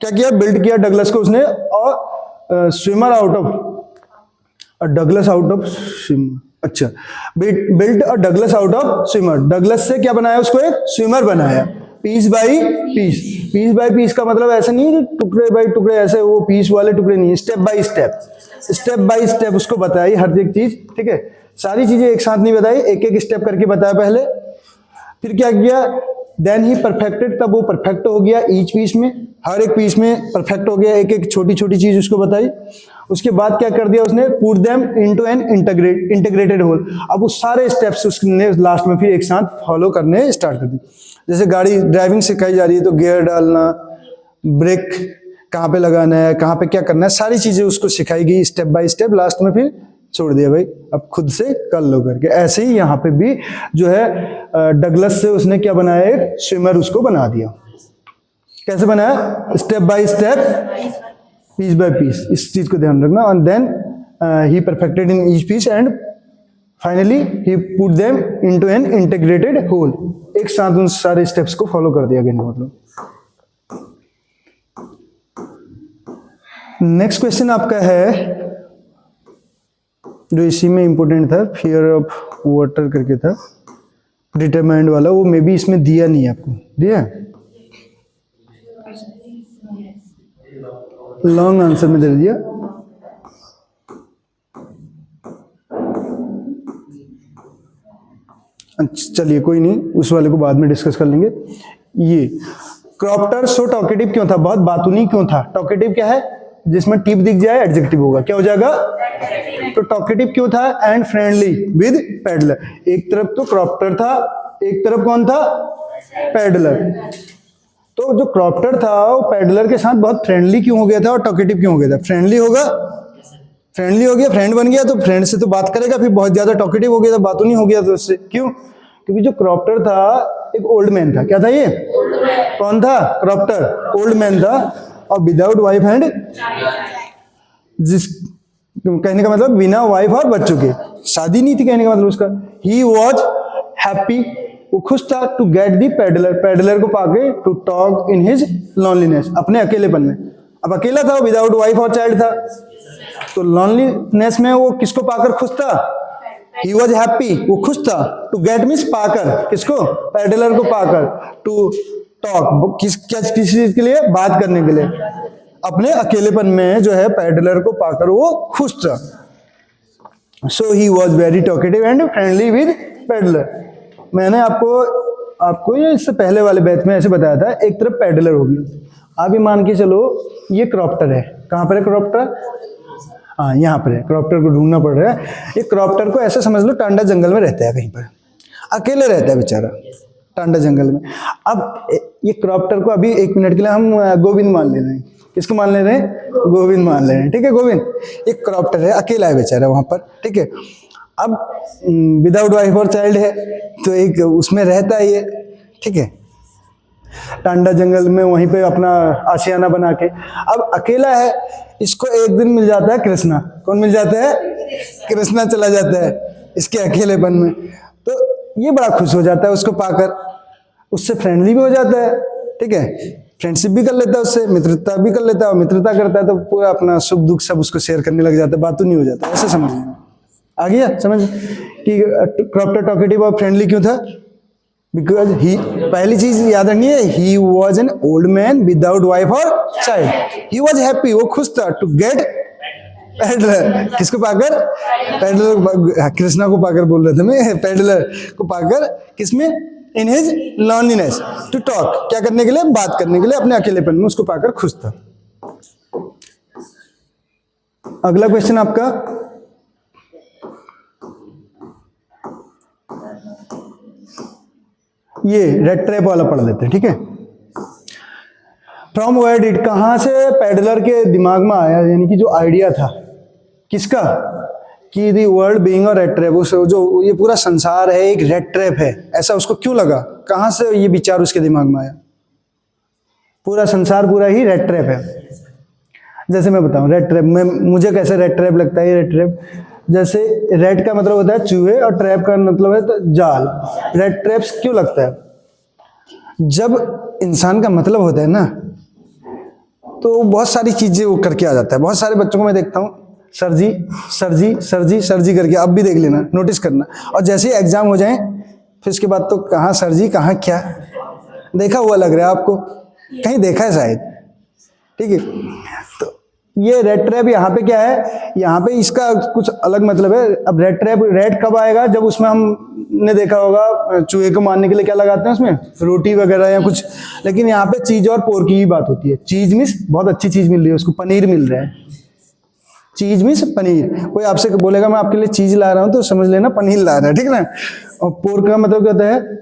Speaker 1: क्या किया, बिल्ड किया डगलस को उसने, और swimmer out of Douglas out of swimmer, अच्छा, build a Douglas out of swimmer. Douglas से क्या बनाया, उसको एक स्विमर बनाया, piece by piece. Piece by piece का मतलब ऐसा नहीं कि टुकड़े बाय टुकड़े, ऐसे वो पीस वाले टुकड़े नहीं, step by step, step by step उसको बताई हर एक चीज, ठीक है, सारी चीजें एक साथ नहीं बताई, एक एक स्टेप करके बताया पहले। फिर क्या किया, देन ही परफेक्टेड, तब वो परफेक्ट हो गया ईच पीस में, हर एक पीस में परफेक्ट हो गया, एक एक छोटी छोटी चीज उसको बताई। उसके बाद क्या कर दिया उसने, put them into an integrated whole. अब वो सारे स्टेप्स उसने लास्ट में फिर एक साथ फॉलो करने स्टार्ट कर दी। जैसे गाड़ी ड्राइविंग सिखाई जा रही है तो गियर डालना, ब्रेक कहाँ पे लगाना है, कहाँ पे क्या करना है, सारी चीजें उसको सिखाई गई स्टेप बाय स्टेप। लास्ट में फिर छोड़ दिया, भाई अब खुद से कर लो करके। ऐसे ही यहाँ पे भी जो है डगलस से उसने क्या बनाया, एक स्विमर उसको बना दिया। कैसे बनाया, step by step, piece by piece, इस चीज को ध्यान रखना। And then he perfected in each piece and finally he put them into an integrated whole. एक साथ उन सारे स्टेप्स को फॉलो कर दिया गया मतलब। नेक्स्ट क्वेश्चन आपका है जो इसी में इंपॉर्टेंट था, फियर ऑफ वाटर करके था, डिटरमाइंड वाला, वो मे बी इसमें दिया नहीं है आपको, दिया लॉन्ग आंसर में दे दिया। अच्छा चलिए कोई नहीं, उस वाले को बाद में डिस्कस कर लेंगे। ये क्रॉप्टर सो टॉकेटिव क्यों था, बहुत बातूनी क्यों था। टॉकेटिव क्या है, जिसमें टिप दिख जाए एडजेक्टिव होगा, क्या हो जाएगा, तो टॉकेटिव क्यों था, एंड फ्रेंडली विद पैडलर। एक तरफ तो क्रॉप्टर था, एक तरफ कौन था, पैडलर। तो जो क्रॉप्टर था वो पैडलर के साथ बहुत फ्रेंडली क्यों हो गया था और टॉकेटिव क्यों हो गया था। फ्रेंडली होगा, फ्रेंडली हो गया, फ्रेंड बन गया तो फ्रेंड से तो बात करेगा, फिर बहुत ज्यादा टॉकेटिव हो गया था, बातों नहीं हो गया तो उससे क्यों, क्योंकि जो क्रॉप्टर था एक ओल्ड मैन था। क्या था ये, कौन था, क्रॉप्टर, ओल्ड मैन था और विदाउट वाइफ एंड, जिस कहने का मतलब बिना वाइफ और बच्चों के, शादी नहीं थी कहने का मतलब उसका। ही वॉज हैप्पी, वो खुश था, to get the peddler, peddler को पाके, to talk in his loneliness, अपने अकेलेपन में। अब अकेला था, विदाउट वाइफ और चाइल्ड था, तो लॉनलीनेस में वो किसको पाकर खुश था, ही वॉज हैप्पी, वो खुश था। टू गेट मीन्स पाकर, किसको, पैडलर को पाकर। टू टॉक, किस चीज के लिए, बात करने के लिए। अपने अकेलेपन में जो है पैडलर को पाकर वो खुश था। So he was very talkative and friendly with peddler. मैंने आपको ये इससे पहले वाले बैच में ऐसे बताया था, एक तरफ पैडलर होगी, आप ही मान के चलो ये क्रॉप्टर है। कहाँ पर है क्रॉप्टर, हाँ यहाँ पर है, क्रॉप्टर को ढूंढना पड़ रहा है। ये क्रॉप्टर को ऐसे समझ लो टांडा जंगल में रहता है, कहीं पर अकेले रहता है बेचारा टांडा जंगल में। अब ये क्रॉप्टर को अभी एक मिनट के लिए हम गोविंद मान ले रहे हैं। किसको मान ले रहे हैं, गोविंद मान ले रहे हैं, ठीक है। गोविंद एक क्रॉप्टर है, अकेला है बेचारा वहां पर, ठीक है। अब विदाउट वाइफ और चाइल्ड है तो एक उसमें रहता है ये, ठीक है, टांडा जंगल में, वहीं पे अपना आशियाना बना के। अब अकेला है, इसको एक दिन मिल जाता है कृष्णा। कौन मिल जाता है, कृष्णा चला जाता है इसके अकेलेपन में, तो ये बड़ा खुश हो जाता है उसको पाकर, उससे फ्रेंडली भी हो जाता है, ठीक है, फ्रेंडशिप भी कर लेता है उससे, मित्रता भी कर लेता है, और मित्रता करता है तो पूरा अपना सुख दुख सब उसको शेयर करने लग जाता है, बातों नहीं हो जाता। ऐसे समझ लेना, आ गया समझ कि क्रॉप्टर टॉकेटिव और फ्रेंडली क्यों था, बिकॉज ही, पहली चीज याद रखनी है, he was an old man without wife और चाइल्ड। ही वॉज हैप्पी, वो खुश था, टू गेट पेडलर, किसको पाकर? पेडलर, कृष्णा को पाकर बोल रहे थे मैं, पेडलर को पाकर, किसमें? In his loneliness, to talk, क्या करने के लिए? बात करने के लिए, अपने अकेलेपन में उसको पाकर खुश था। अगला क्वेश्चन आपका, ये रेड ट्रैप वाला पढ़ लेते हैं, ठीक है। फ्रॉम वेयर डिड, कहां से पेडलर के दिमाग में आया, यानी कि जो आइडिया था किसका, कि the world being a red trap, जो ये पूरा संसार है एक रेड ट्रैप है, ऐसा उसको क्यों लगा? कहां से ये विचार उसके दिमाग में आया? पूरा संसार पूरा ही रेड ट्रैप है। जैसे मैं बताऊं रेड ट्रैप में मुझे कैसे रेड ट्रैप लगता है। ये रेड ट्रैप, जैसे रेड का मतलब होता है चूहे और ट्रैप का मतलब है तो जाल। रेड ट्रैप्स क्यों लगता है? जब इंसान का मतलब होता है ना, तो बहुत सारी चीजें वो करके आ जाता है। बहुत सारे बच्चों को मैं देखता हूँ, सर जी सर जी सर जी सर जी करके, अब भी देख लेना, नोटिस करना, और जैसे ही एग्जाम हो जाए फिर उसके बाद तो कहाँ सर जी कहाँ क्या, देखा हुआ लग रहा है आपको, कहीं देखा है शायद, ठीक है। तो ये रेड ट्रैप यहाँ पे क्या है, यहाँ पे इसका कुछ अलग मतलब है। अब रेड ट्रैप, रेड कब आएगा? जब उसमें हमने देखा होगा चूहे को मारने के लिए क्या लगाते हैं उसमें, रोटी वगैरह या कुछ, लेकिन यहाँ पे चीज और पोर की ही बात होती है। चीज मीन्स बहुत अच्छी चीज मिल रही है उसको, पनीर मिल रहा है, चीज मीन्स पनीर। कोई आपसे बोलेगा मैं आपके लिए चीज ला रहा हूं तो समझ लेना पनीर ला रहा है, ठीक है ना। और पोर का मतलब क्या होता है?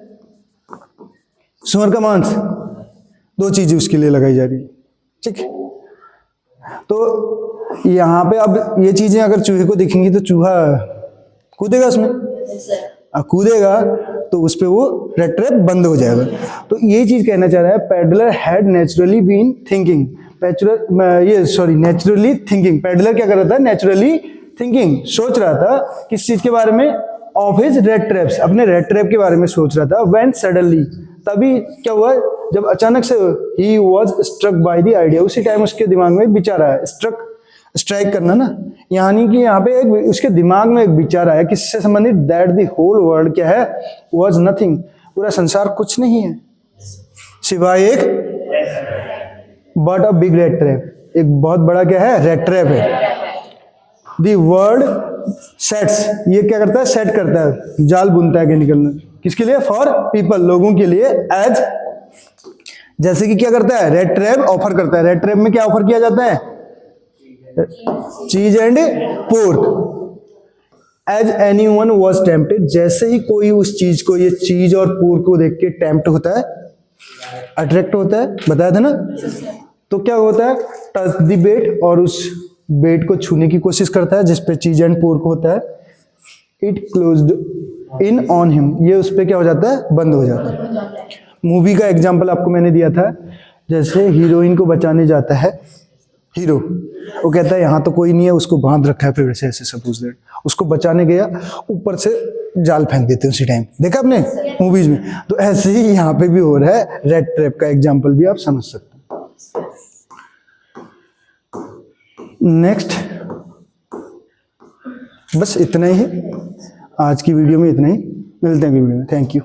Speaker 1: सुअर का मांस। दो चीजें उसके लिए लगाई जा रही है, ठीक है। तो यहाँ पे अब ये चीजें अगर चूहे को दिखेंगी तो चूहा कूदेगा उसमें, कूदेगा तो उस पे वो रेड ट्रैप बंद हो जाएगा। तो ये चीज कहना चाह रहा है, peddler had naturally been thinking, naturally thinking. Peddler क्या कर रहा था? नेचुरली थिंकिंग, सोच रहा था किस चीज के बारे में? ऑफ हिज रेड ट्रैप्स, अपने रेड ट्रैप के बारे में सोच रहा था। व्हेन सडनली, तभी क्या हुआ? जब अचानक से he was struck by the idea, उसी टाइम उसके दिमाग में एक विचार आया। स्ट्रक, स्ट्राइक करना ना, यानी कि यहाँ पे एक उसके दिमाग में एक विचार आया, किससे संबंधित? दैट द होल वर्ल्ड क्या है? वॉज नथिंग, पूरा संसार कुछ नहीं है सिवाय एक but a big red trap, एक बहुत बड़ा क्या है? रेड ट्रैप है। द वर्ल्ड सेट्स, ये क्या करता है? सेट करता है, जाल बुनता है कि निकलना, किसके लिए? फॉर पीपल, लोगों के लिए। एज, जैसे कि क्या करता है? रेड ट्रैप ऑफर करता है। रेड ट्रैप में क्या ऑफर किया जाता है? Cheese and pork. As anyone was tempted, जैसे ही कोई उस चीज को, ये चीज और पोर्क को देख के टेम्प्ट होता है, अट्रैक्ट होता है, बताया था ना। तो क्या होता है? टच द बेट, और उस बेट को छूने की कोशिश करता है जिसपे चीज एंड पोर्क होता है। It closed in on him, ये उस पे क्या हो जाता है? बंद हो जाता है। मूवी का एग्जांपल आपको मैंने दिया था, जैसे हीरोइन को बचाने जाता है हीरो, वो कहता है यहाँ तो कोई नहीं है, उसको बांध रखा है पेड़ से ऐसे, सपोज दैट उसको बचाने गया, ऊपर से जाल फेंक देते हैं उसी टाइम, देखा आपने मूवीज में। तो ऐसे ही यहाँ पे भी हो रहा है, रेड ट्रैप का एग्जांपल भी आप समझ सकते हैं। नेक्स्ट, बस इतना ही है आज की वीडियो में, इतना ही। मिलते हैं अगली वीडियो में। Thank you.